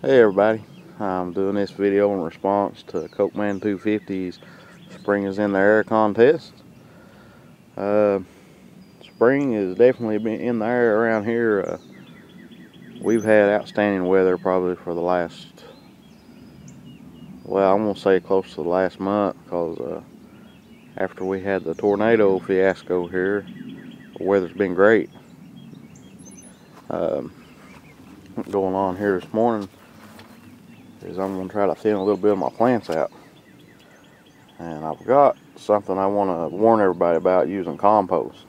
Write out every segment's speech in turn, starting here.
Hey everybody, I'm doing this video in response to Cokeman 250's Spring is in the Air contest. Spring has definitely been in the air around here. We've had outstanding weather probably for the last, well, I'm going to say close to the last month, because after we had the tornado fiasco here, the weather's been great. Going on here this morning is I'm going to try to thin a little bit of my plants out. And I've got something I want to warn everybody about using compost.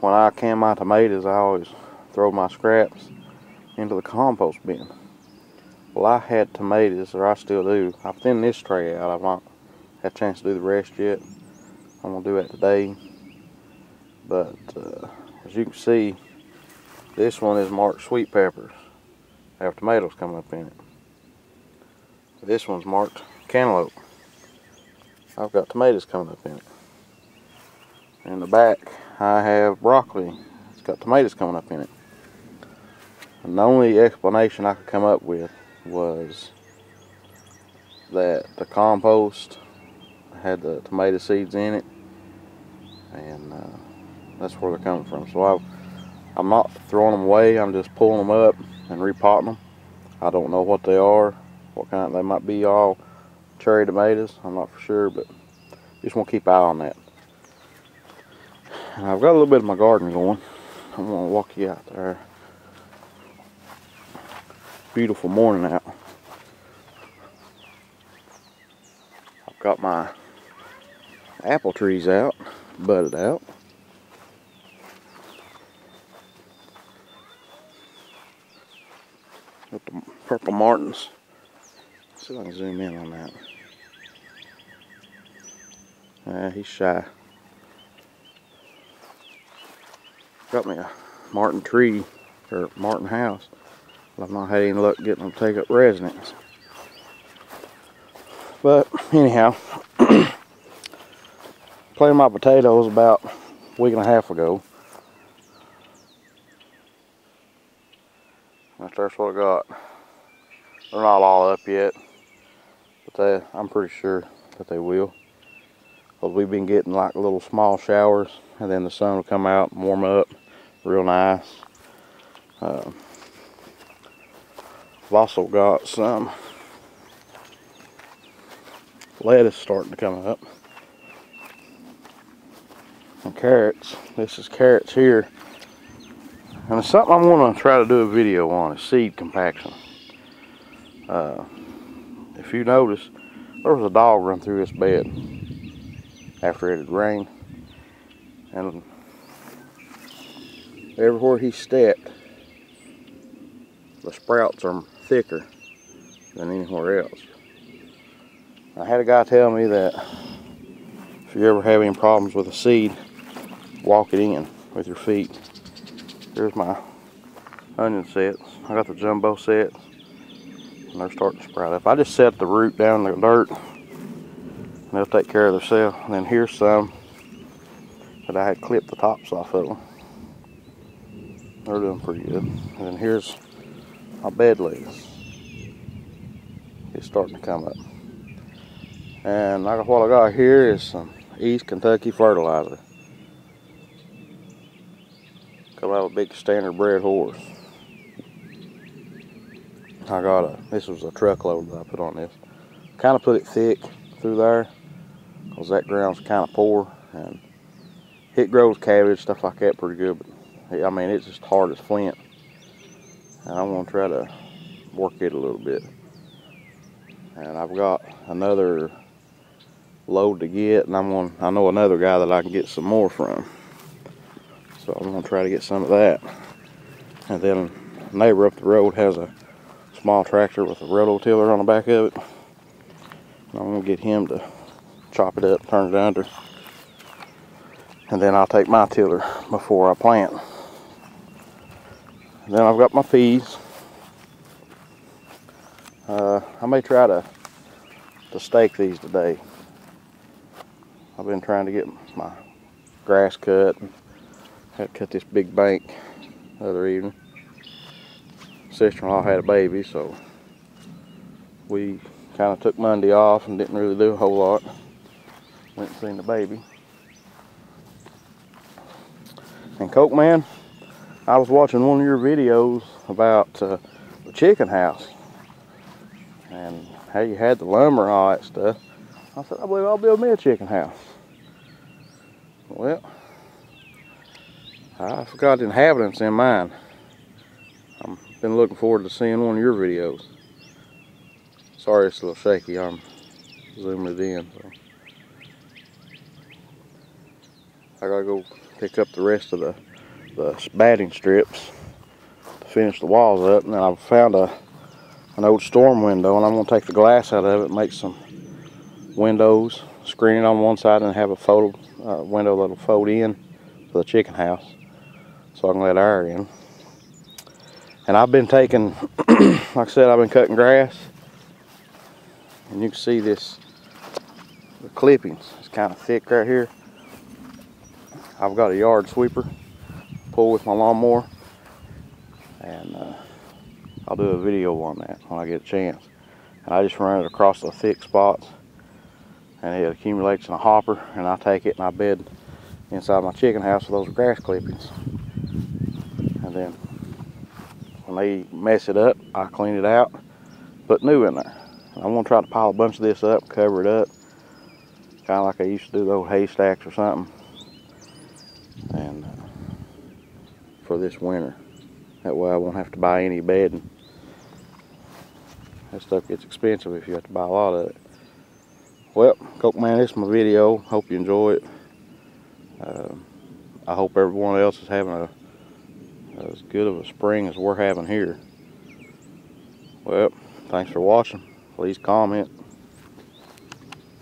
When I can my tomatoes, I always throw my scraps into the compost bin. Well, I had tomatoes, or I still do. I've thinned this tray out. I've not had a chance to do the rest yet. I'm going to do that today. But as you can see, this one is marked sweet peppers. I have tomatoes coming up in it. This one's marked cantaloupe. I've got tomatoes coming up in it. In the back, I have broccoli. It's got tomatoes coming up in it. And the only explanation I could come up with was that the compost had the tomato seeds in it, and that's where they're coming from. So I'm not throwing them away. I'm just pulling them up and repotting them. I don't know what they are, what kind. They might be all cherry tomatoes. I'm not for sure, but just want to keep an eye on that. And I've got a little bit of my garden going. I'm going to walk you out there. Beautiful morning out. I've got my apple trees out, budded out. Got the purple martins. Let's see if I can zoom in on that. He's shy. Got me a martin tree, or martin house, but I've not had any luck getting them to take up residence. But anyhow, planted my potatoes about a week and a half ago. That's what I got. They're not all up yet, but I'm pretty sure that they will. Because we've been getting like little small showers, and then the sun will come out and warm up real nice. I've also got some lettuce starting to come up. And carrots. This is carrots here. And it's something I'm going to try to do a video on, is seed compaction. If you notice, there was a dog run through this bed after it had rained. And everywhere he stepped, the sprouts are thicker than anywhere else. I had a guy tell me that if you ever have any problems with a seed, walk it in with your feet. Here's my onion sets. I got the jumbo sets, and they're starting to sprout up. I just set the root down in the dirt, and they'll take care of themselves. And then here's some that I had clipped the tops off of them. They're doing pretty good. And then here's my bed lettuce. It's starting to come up. And like what I got here is some East Kentucky fertilizer. Come out of a big standard bred horse. I got this was a truckload that I put on this. Kind of put it thick through there, because that ground's kind of poor, and it grows cabbage, stuff like that pretty good, but I mean, it's just hard as flint. And I'm going to try to work it a little bit. And I've got another load to get, and I know another guy that I can get some more from. So I'm going to try to get some of that. And then a neighbor up the road has a small tractor with a rototiller on the back of it. And I'm going to get him to chop it up, turn it under. And then I'll take my tiller before I plant. And then I've got my peas. I may try to stake these today. I've been trying to get my grass cut. Had to cut this big bank the other evening. sister-in-law had a baby, so we kind of took Monday off and didn't really do a whole lot. Went and seen the baby. And Cokeman, I was watching one of your videos about the chicken house and how you had the lumber and all that stuff. I said, I believe I'll build me a chicken house. Well, I've got the inhabitants in mind. I've been looking forward to seeing one of your videos. Sorry it's a little shaky, I'm zooming it in. So. I gotta go pick up the rest of the batting strips to finish the walls up. And then I've found an old storm window, and I'm gonna take the glass out of it and make some windows, screen it on one side, and have a window that'll fold in for the chicken house, so I can let air in. And I've been taking, like I said, I've been cutting grass, and you can see the clippings. It's kind of thick right here. I've got a yard sweeper, pull with my lawnmower, and I'll do a video on that when I get a chance. And I just run it across the thick spots, and it accumulates in a hopper, and I take it and I bed inside my chicken house with those grass clippings. And then when they mess it up, I clean it out, put new in there. And I'm gonna try to pile a bunch of this up, cover it up, kind of like I used to do the old haystacks or something. And for this winter, that way I won't have to buy any bedding. That stuff gets expensive if you have to buy a lot of it. Well, Cokeman, this is my video. Hope you enjoy it. I hope everyone else is having as good of a spring as we're having here. Well, thanks for watching. Please comment.